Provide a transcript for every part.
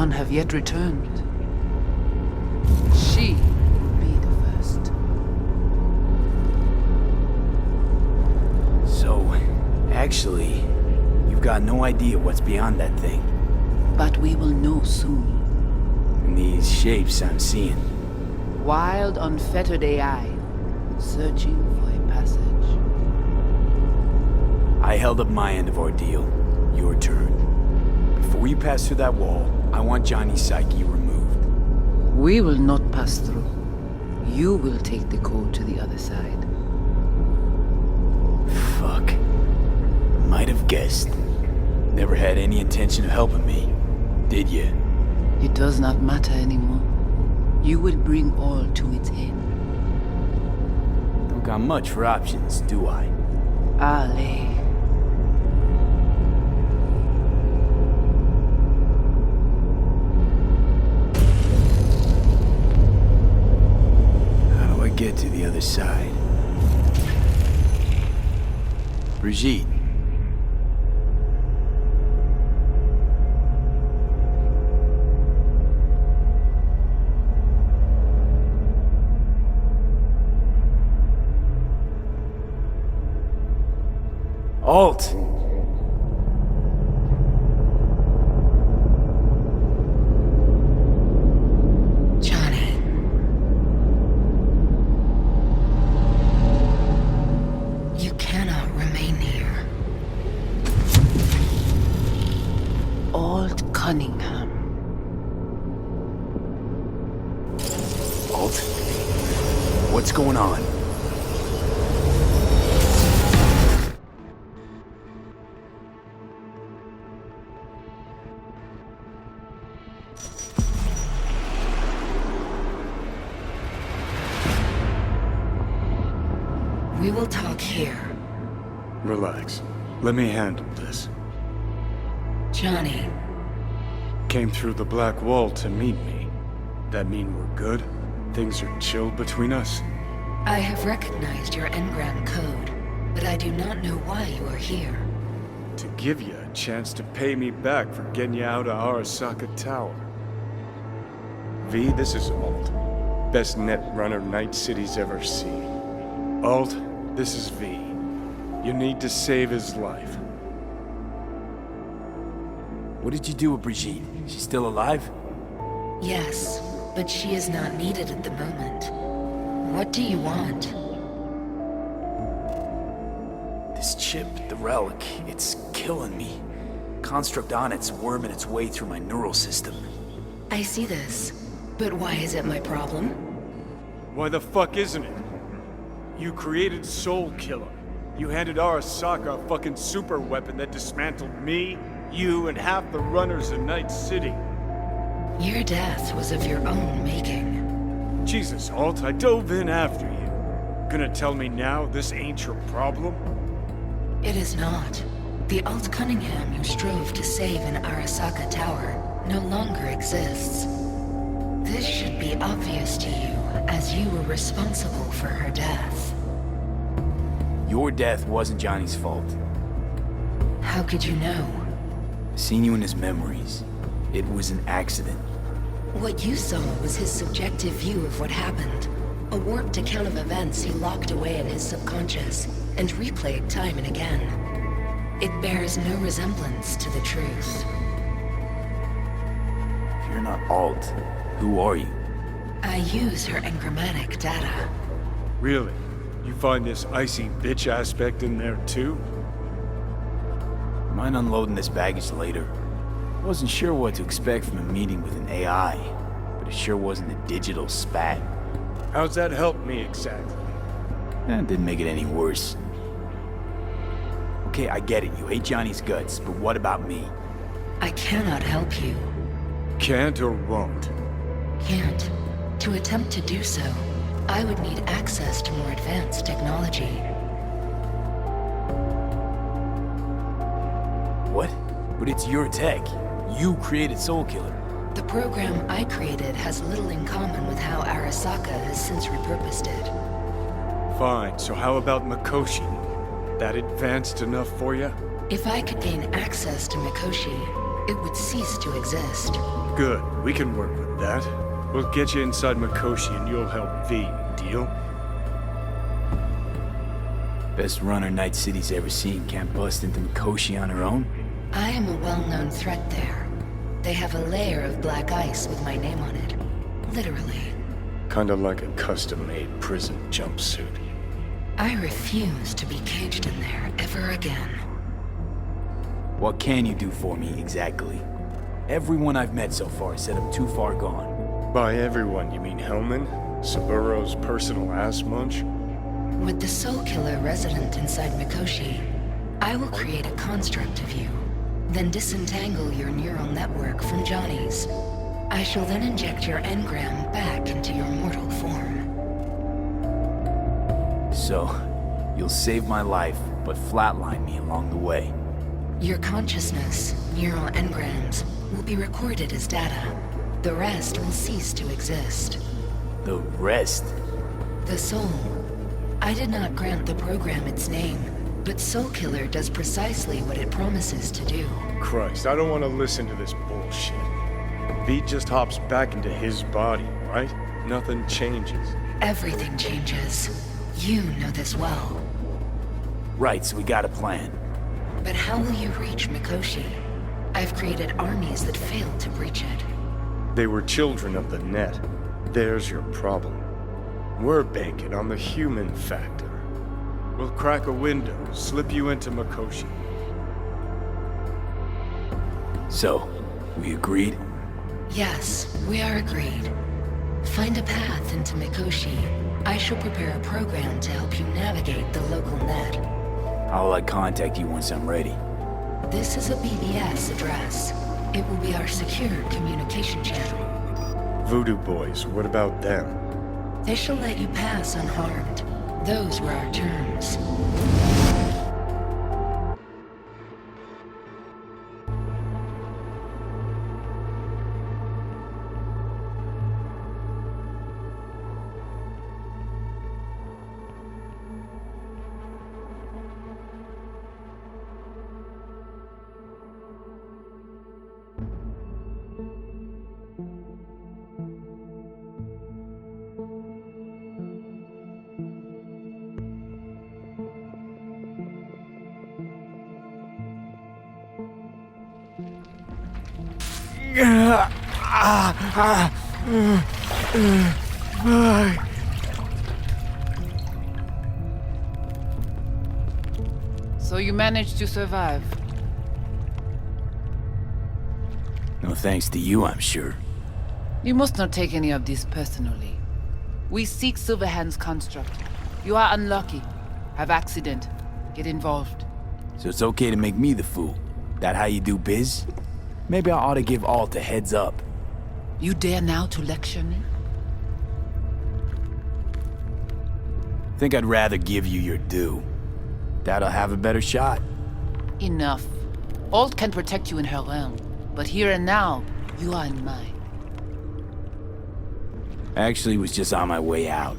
none have yet returned. She will be the first. So, actually, you've got no idea what's beyond that thing. But we will know soon. And these shapes I'm seeing. Wild, unfettered AI, searching for a passage. I held up my end of our deal. Your turn. Before you pass through that wall, I want Johnny's psyche removed. We will not pass through. You will take the code to the other side. Fuck. Might have guessed. Never had any intention of helping me, did you? It does not matter anymore. You will bring all to its end. Don't got much for options, do I? Ale. How do I get to the other side? Brigitte. Alt! Johnny. You cannot remain here. Alt Cunningham. Alt? What's going on? We will talk here. Relax. Let me handle this. Johnny, Came through the black wall to meet me. That mean we're good? Things are chill between us? I have recognized your engram code, but I do not know why you are here. To give you a chance to pay me back for getting you out of Arasaka Tower. V, this is Alt. Best net runner Night City's ever seen. Alt, this is V. You need to save his life. What did you do with Brigitte? She's still alive? Yes, but she is not needed at the moment. What do you want? This chip, the relic, it's killing me. Construct on it's worming its way through my neural system. I see this, but why is it my problem? Why the fuck isn't it? You created Soul Killer. You handed Arasaka a fucking super weapon that dismantled me, you, and half the runners in Night City. Your death was of your own making. Jesus, Alt, I dove in after you. Gonna tell me now this ain't your problem? It is not. The Alt Cunningham you strove to save in Arasaka Tower no longer exists. This should be obvious to you, as you were responsible for her death. Your death wasn't Johnny's fault. How could you know? Seen you in his memories. It was an accident. What you saw was his subjective view of what happened. A warped account of events he locked away in his subconscious and replayed time and again. It bears no resemblance to the truth. If you're not Alt, who are you? I use her engrammatic data. Really? You find this icy bitch aspect in there too? Mind unloading this baggage later. Wasn't sure what to expect from a meeting with an AI, but it sure wasn't a digital spat. How's that help me exactly? That didn't make it any worse. Okay, I get it. You hate Johnny's guts, but what about me? I cannot help you. Can't or won't? Can't. To attempt to do so, I would need access to more advanced technology. What? But it's your tech. You created Soul Killer. The program I created has little in common with how Arasaka has since repurposed it. Fine, so how about Mikoshi? That advanced enough for you? If I could gain access to Mikoshi, it would cease to exist. Good, we can work with that. We'll get you inside Mikoshi and you'll help V. Deal? Best runner Night City's ever seen can't bust into Mikoshi on her own? I am a well-known threat there. They have a layer of black ice with my name on it. Literally. Kinda like a custom-made prison jumpsuit. I refuse to be caged in there ever again. What can you do for me, exactly? Everyone I've met so far said I'm too far gone. By everyone, you mean Hellman? Saburo's personal ass munch? With the Soul Killer resident inside Mikoshi, I will create a construct of you, then disentangle your neural network from Johnny's. I shall then inject your engram back into your mortal form. So, you'll save my life, but flatline me along the way. Your consciousness, neural engrams, will be recorded as data. The rest will cease to exist. The rest? The soul. I did not grant the program its name, but Soul Killer does precisely what it promises to do. Christ, I don't want to listen to this bullshit. V just hops back into his body, right? Nothing changes. Everything changes. You know this well. Right, so we got a plan. But how will you reach Mikoshi? I've created armies that failed to breach it. They were children of the net. There's your problem. We're banking on the human factor. We'll crack a window, slip you into Mikoshi. So, we agreed? Yes, we are agreed. Find a path into Mikoshi. I shall prepare a program to help you navigate the local net. I'll contact you once I'm ready. This is a BBS address. It will be our secure communication channel. Voodoo boys, what about them? They shall let you pass unharmed. Those were our terms. So you managed to survive. No thanks to you, I'm sure. You must not take any of this personally. We seek Silverhand's construct. You are unlucky. Have accident. Get involved. So it's okay to make me the fool. That how you do biz? Maybe I ought to give Alt a heads up. You dare now to lecture me? Think I'd rather give you your due. That'll have a better shot. Enough. Alt can protect you in her realm, but here and now, you are in mine. Actually was just on my way out.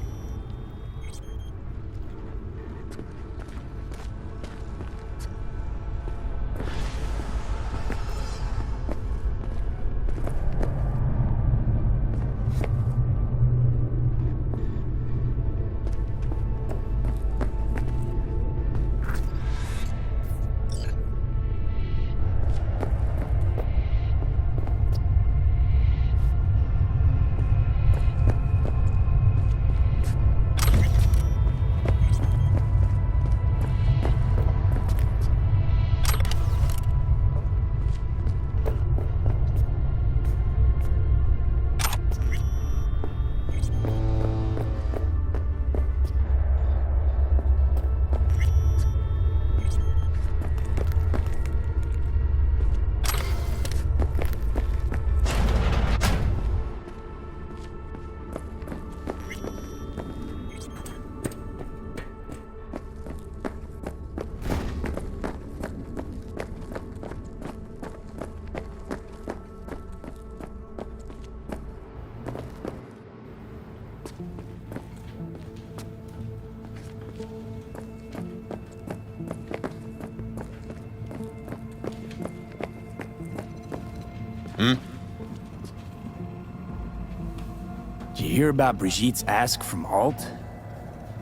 hear about Brigitte's ask from Alt?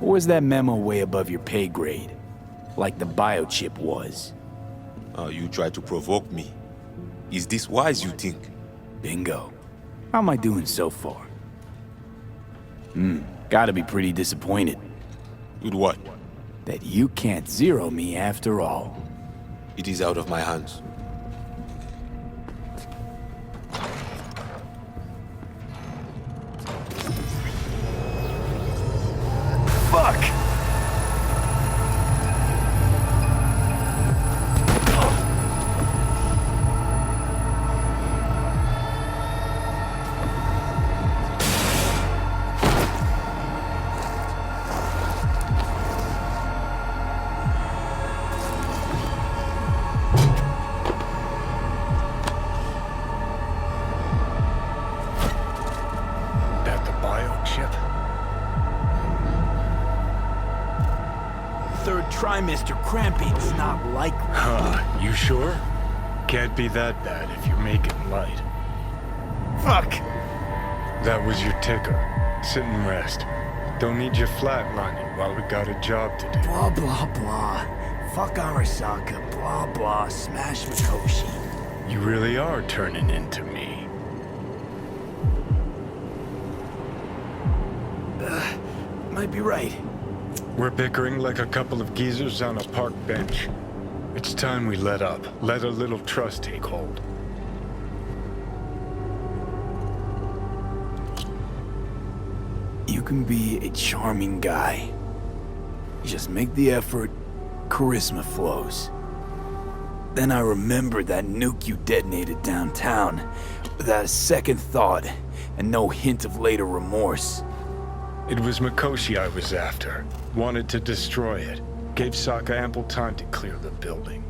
Or was that memo way above your pay grade? Like the biochip was? You try to provoke me. Is this wise, you think? Bingo. How am I doing so far? Gotta be pretty disappointed. With what? That you can't zero me after all. It is out of my hands. Fuck! That the biochip? Third trimester cramping is not likely. You sure? Can't be that bad if you're making light. Fuck! That was your ticker. Sit and rest. Don't need you flatlining while we got a job to do. Blah blah blah. Fuck Arasaka. Blah blah. Smash Mikoshi. You really are turning into me. Might be right. We're bickering like a couple of geezers on a park bench. It's time we let up. Let a little trust take hold. You can be a charming guy. You just make the effort, charisma flows. Then I remembered that nuke you detonated downtown without a second thought and no hint of later remorse. It was Mikoshi I was after. Wanted to destroy it. Gave Sokka ample time to clear the building.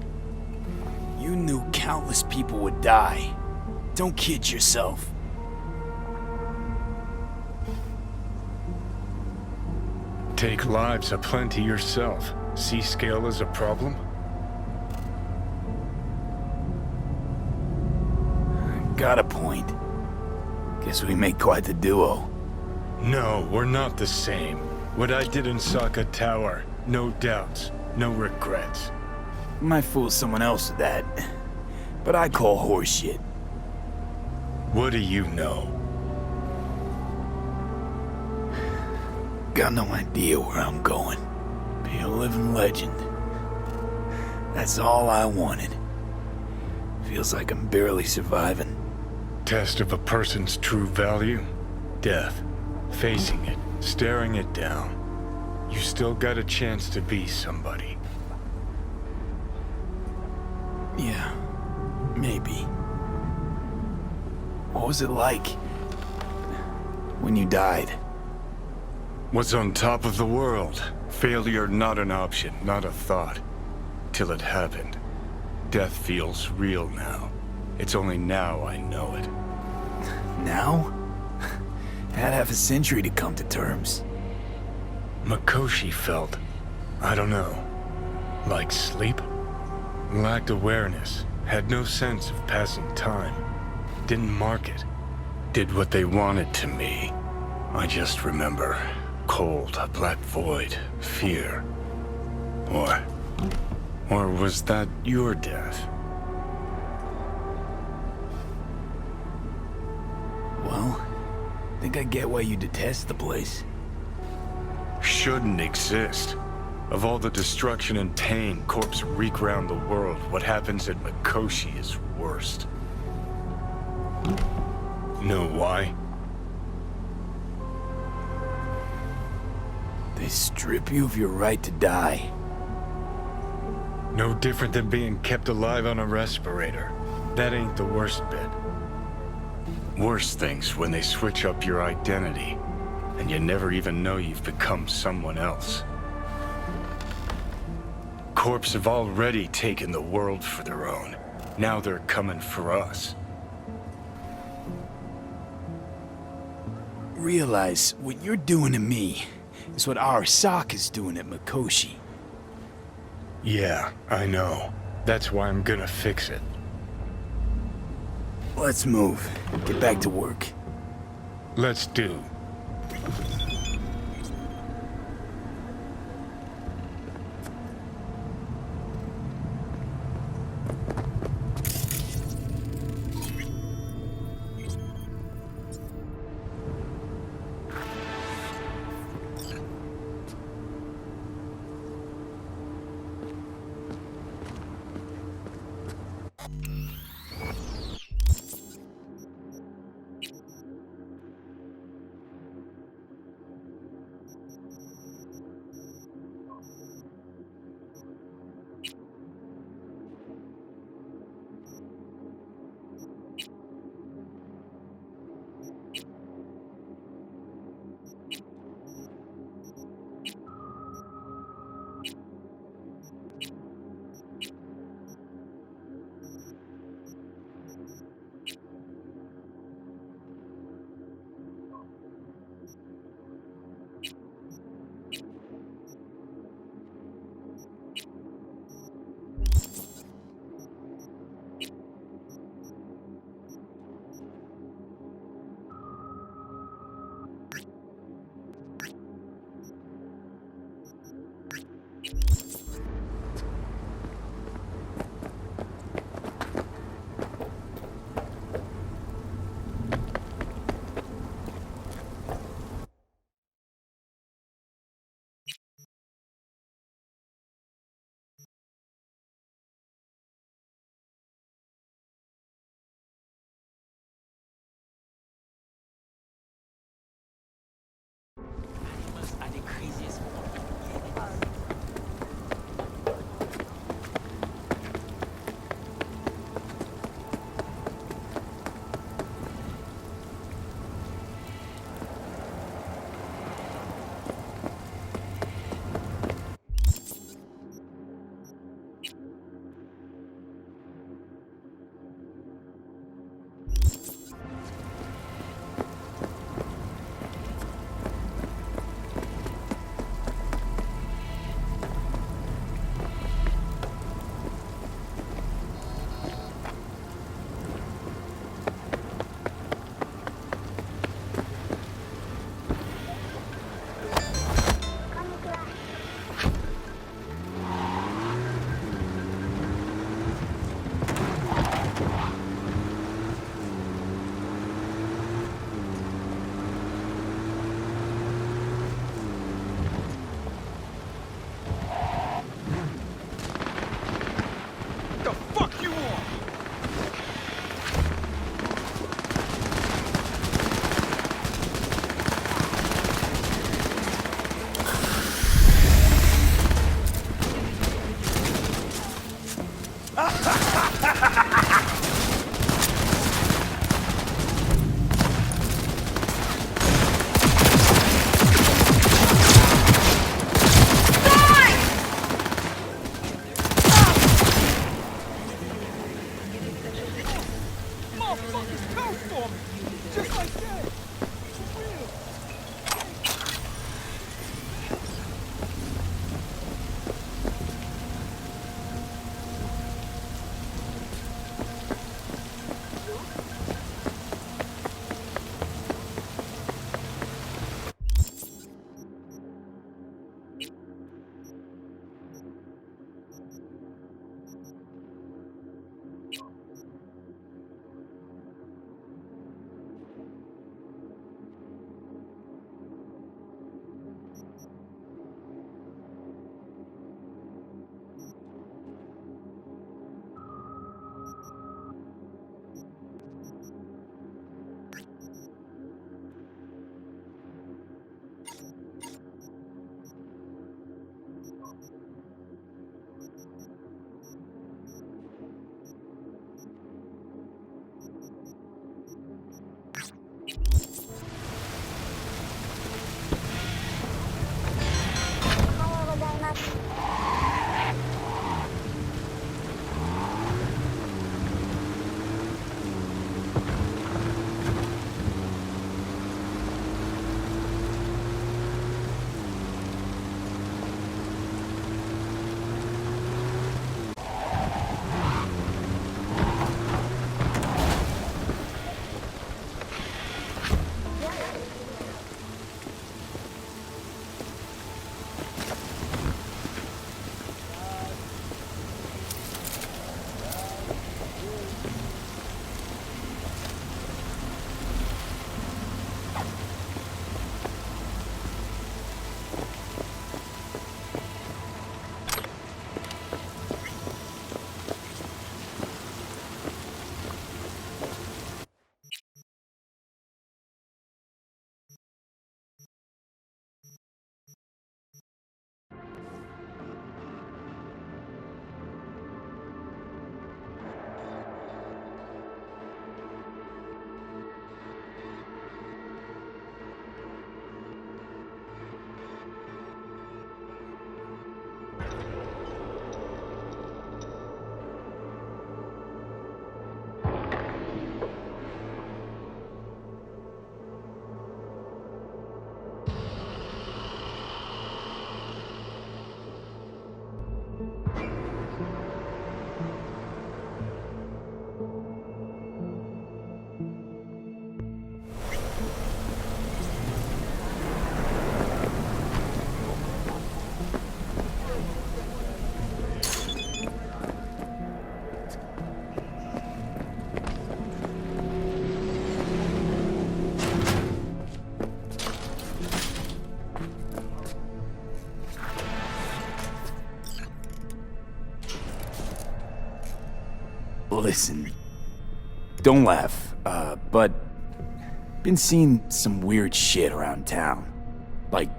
You knew countless people would die. Don't kid yourself. Take lives aplenty yourself. See scale as a problem? Got a point. Guess we make quite the duo. No, we're not the same. What I did in Sokka Tower, no doubts, no regrets. Might fool someone else with that, but I call horseshit. What do you know? Got no idea where I'm going. Be a living legend. That's all I wanted. Feels like I'm barely surviving. Test of a person's true value? Death. Facing it, staring it down. You still got a chance to be somebody. Yeah, maybe. What was it like when you died? What's on top of the world? Failure not an option, not a thought. Till it happened. Death feels real now. It's only now I know it. Now? Had half a century to come to terms. Mikoshi felt, I don't know, like sleep? Lacked awareness, had no sense of passing time. Didn't mark it. Did what they wanted to me. I just remember cold, a black void, fear. Or was that your death? Well, think I get why you detest the place. Shouldn't exist. Of all the destruction and pain corpse wreak round the world, what happens at Mikoshi is worst. Know why? They strip you of your right to die. No different than being kept alive on a respirator. That ain't the worst bit. Worse things when they switch up your identity, and you never even know you've become someone else. Corps have already taken the world for their own. Now they're coming for us. Realize what you're doing to me is what Arasaka's doing at Mikoshi. Yeah, I know. That's why I'm gonna fix it. Let's move. Get back to work. Let's do. Listen, don't laugh, but been seeing some weird shit around town. Like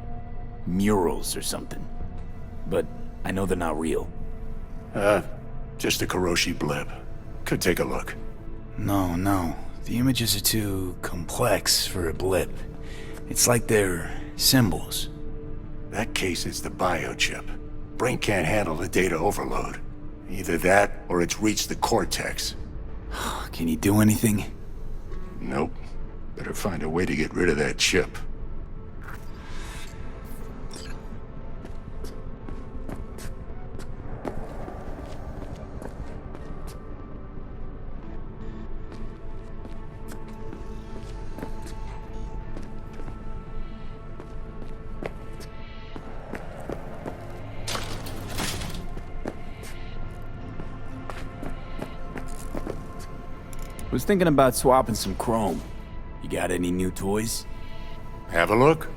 murals or something. But I know they're not real. Just a Kiroshi blip. Could take a look. No. The images are too complex for a blip. It's like they're symbols. That case is the biochip. Brain can't handle the data overload. Either that, or it's reached the cortex. Can you do anything? Nope. Better find a way to get rid of that chip. Was thinking about swapping some chrome. You got any new toys? Have a look.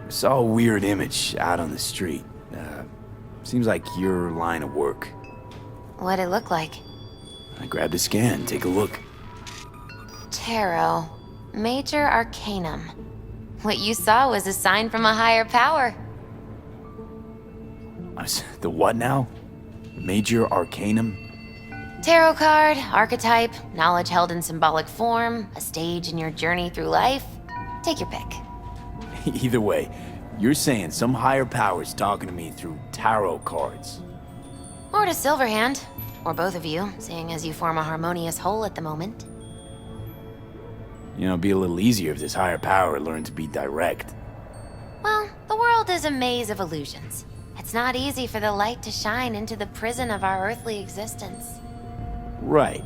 Saw a weird image out on the street. Seems like your line of work. What'd it look like? I grabbed a scan. Take a look. Tarot. Major Arcanum. What you saw was a sign from a higher power. The what now? Major Arcanum? Tarot card, archetype, knowledge held in symbolic form, a stage in your journey through life. Take your pick. Either way, you're saying some higher power's talking to me through tarot cards. Or to Silverhand, or both of you, seeing as you form a harmonious whole at the moment. You know, it'd be a little easier if this higher power learned to be direct. Well, the world is a maze of illusions. It's not easy for the light to shine into the prison of our earthly existence. Right.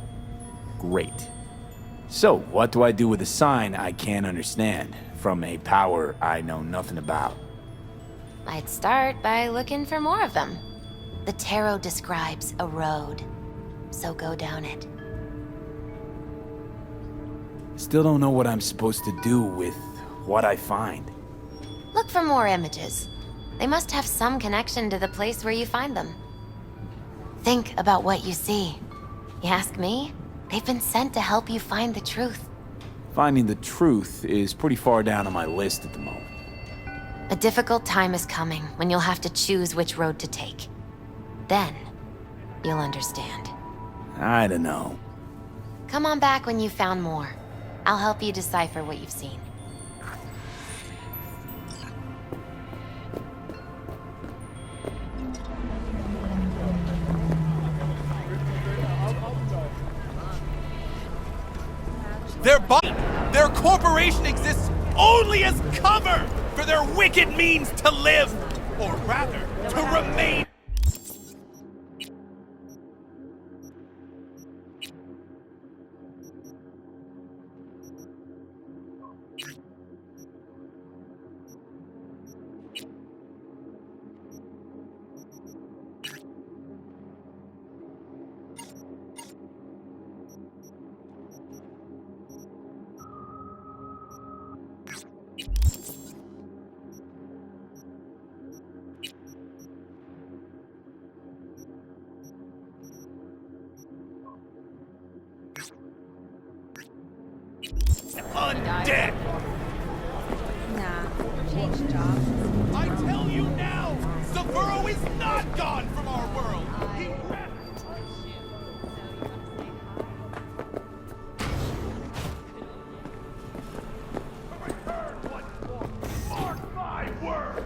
Great. So, what do I do with a sign I can't understand, from a power I know nothing about? I'd start by looking for more of them. The tarot describes a road, so go down it. Still don't know what I'm supposed to do with what I find. Look for more images. They must have some connection to the place where you find them. Think about what you see. You ask me? They've been sent to help you find the truth. Finding the truth is pretty far down on my list at the moment. A difficult time is coming when you'll have to choose which road to take. Then, you'll understand. I don't know. Come on back when you've found more. I'll help you decipher what you've seen. Their corporation exists only as cover for their wicked means to live, or rather, to remain. Undead! Nah, change jobs. I tell you now, Severo is not gone from our world! He mark my word!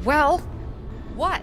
Well, what?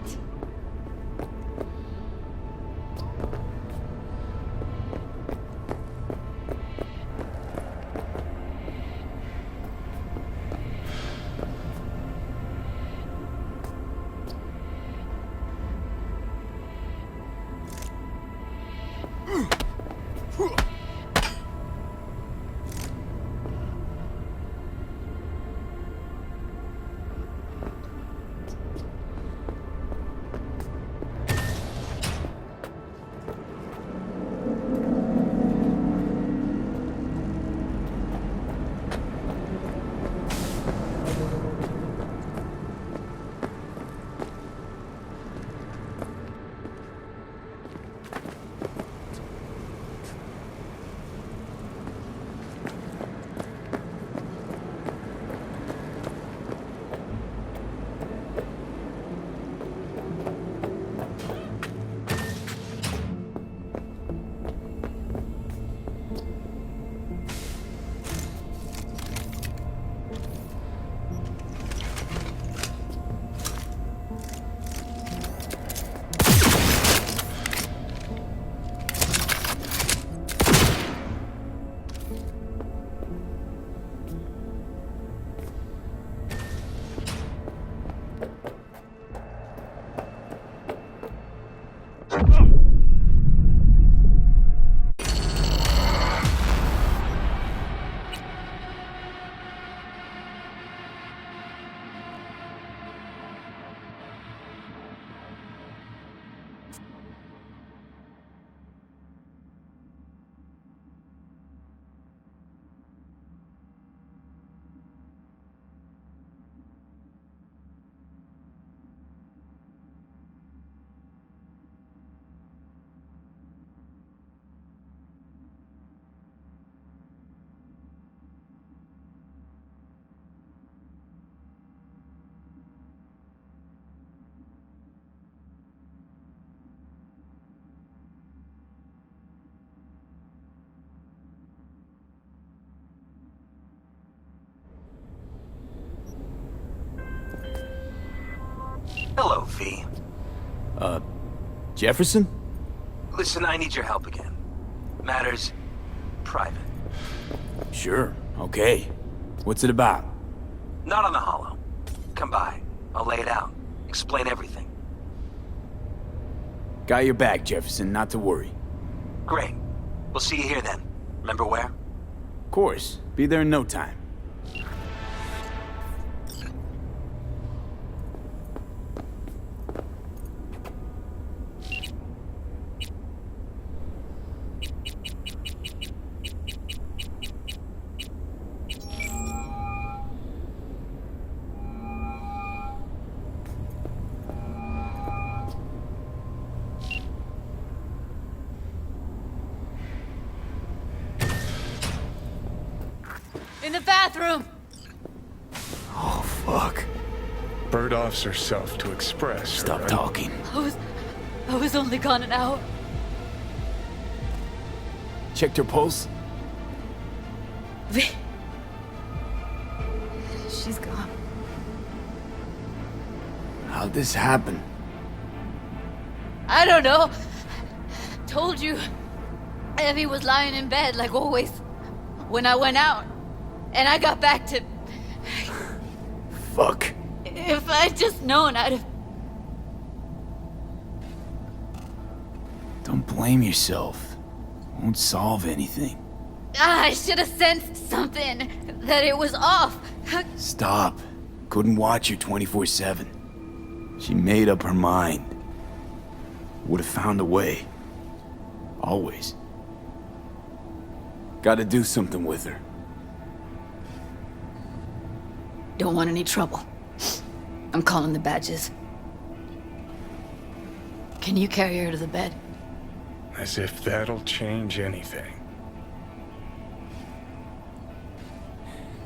Hello, V. Jefferson? Listen, I need your help again. Matters private. Sure, okay. What's it about? Not on the holo. Come by. I'll lay it out. Explain everything. Got your back, Jefferson, not to worry. Great. We'll see you here then. Remember where? Of course. Be there in no time. In the bathroom! Oh, fuck. Bird offs herself to express. Stop talking. I was only gone an hour. Checked her pulse? She's gone. How'd this happen? I don't know. Told you. Evie was lying in bed, like always. When I went out. And I got back to... Fuck. If I'd just known, I'd have... Don't blame yourself. Won't solve anything. I should have sensed something. That it was off. Stop. Couldn't watch her 24/7. She made up her mind. Would have found a way. Always. Gotta do something with her. Don't want any trouble. I'm calling the badges. Can you carry her to the bed? As if that'll change anything.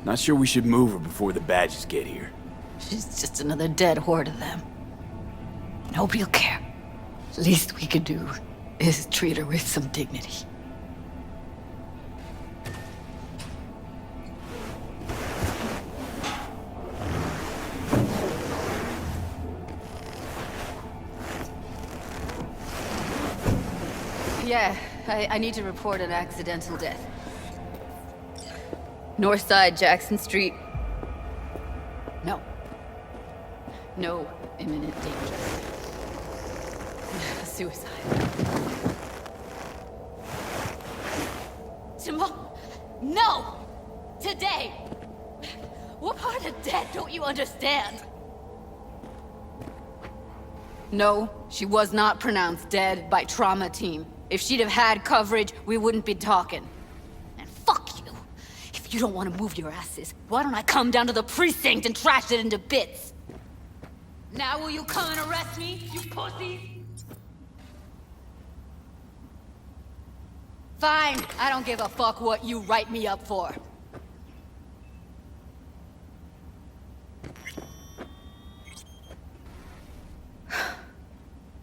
Not sure we should move her before the badges get here. She's just another dead whore to them. Nobody'll care. Least we could do is treat her with some dignity. Yeah, I need to report an accidental death. North side, Jackson Street. No. No imminent danger. Suicide. Tomorrow? No! Today! What part of dead don't you understand? No, she was not pronounced dead by trauma team. If she'd have had coverage, we wouldn't be talking. And fuck you. If you don't want to move your asses, why don't I come down to the precinct and trash it into bits? Now will you come and arrest me, you pussies? Fine, I don't give a fuck what you write me up for.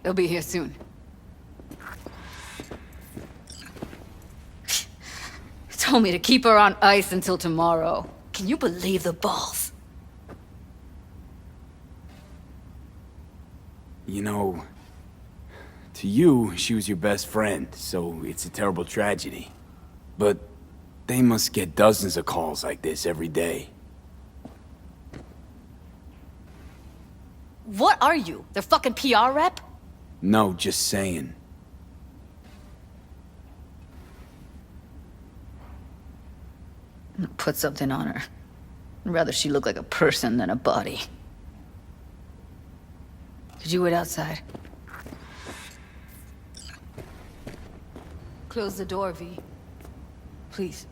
They'll be here soon. Told me to keep her on ice until tomorrow. Can you believe the balls? You know, to you, she was your best friend, so it's a terrible tragedy. But they must get dozens of calls like this every day. What are you? Their fucking PR rep? No, just saying. Put something on her. I'd rather she look like a person than a body. Could you wait outside? Close the door, V. Please.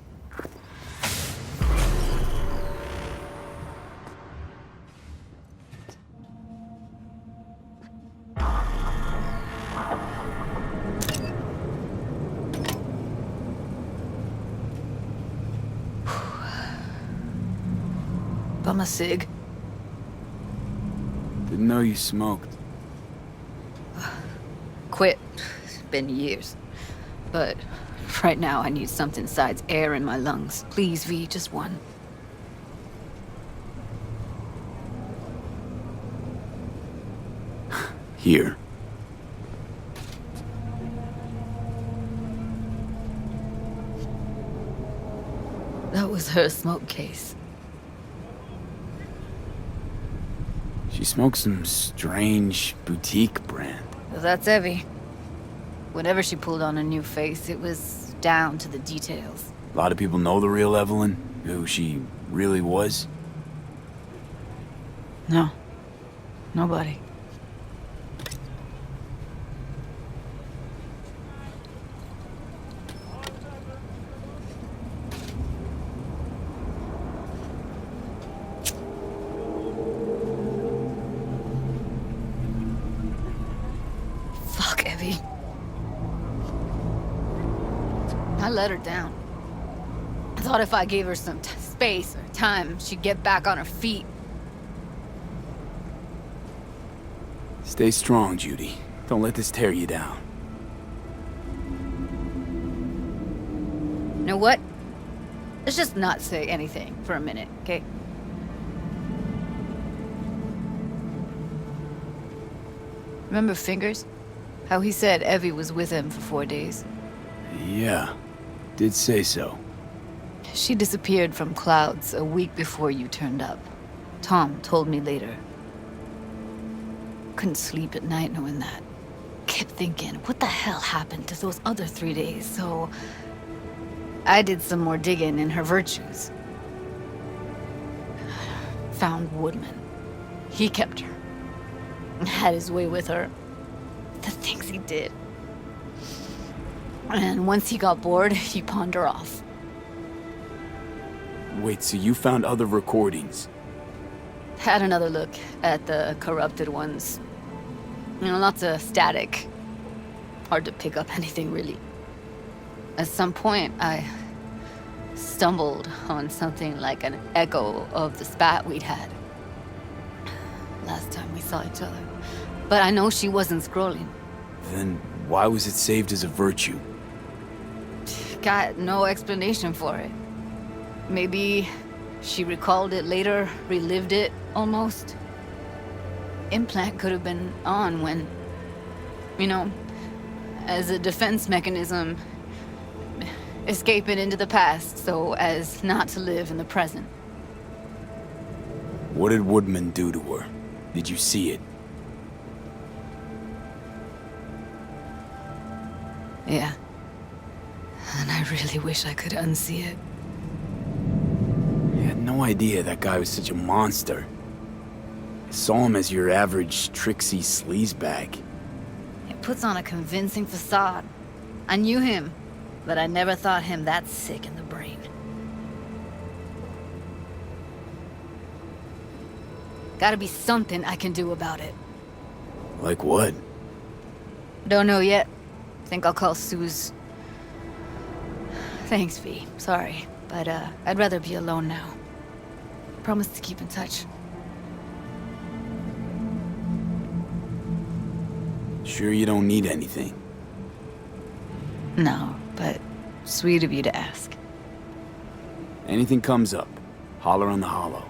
Bum a cig. Didn't know you smoked. Quit. It's been years. But right now I need something besides air in my lungs. Please, V, just one. Here. That was her smoke case. She smokes some strange boutique brand. That's Evie. Whenever she pulled on a new face, it was down to the details. A lot of people know the real Evelyn, who she really was. No. Nobody. Fuck, Evie. I let her down. I thought if I gave her some space or time, she'd get back on her feet. Stay strong, Judy. Don't let this tear you down. You know what? Let's just not say anything for a minute, okay? Remember Fingers? How he said Evie was with him for 4 days? Yeah, did say so. She disappeared from Clouds a week before you turned up. Tom told me later. Couldn't sleep at night knowing that. Kept thinking, what the hell happened to those other 3 days? So I did some more digging in her virtues. Found Woodman. He kept her. Had his way with her. The things he did. And once he got bored, he pawned her off. Wait, so you found other recordings? Had another look at the corrupted ones. You know, lots of static. Hard to pick up anything, really. At some point, I stumbled on something like an echo of the spat we'd had. Last time we saw each other. But I know she wasn't scrolling. Then why was it saved as a virtue? Got no explanation for it. Maybe she recalled it later, relived it, almost. Implant could have been on when, you know, as a defense mechanism, escaping into the past so as not to live in the present. What did Woodman do to her? Did you see it? Yeah. And I really wish I could unsee it. I had no idea that guy was such a monster. I saw him as your average tricksy sleazebag. He puts on a convincing facade. I knew him, but I never thought him that sick in the brain. Gotta be something I can do about it. Like what? Don't know yet. Think I'll call Suze. Thanks, V. Sorry, but I'd rather be alone now. Promise to keep in touch. Sure you don't need anything? No, but sweet of you to ask. Anything comes up, holler on the holo.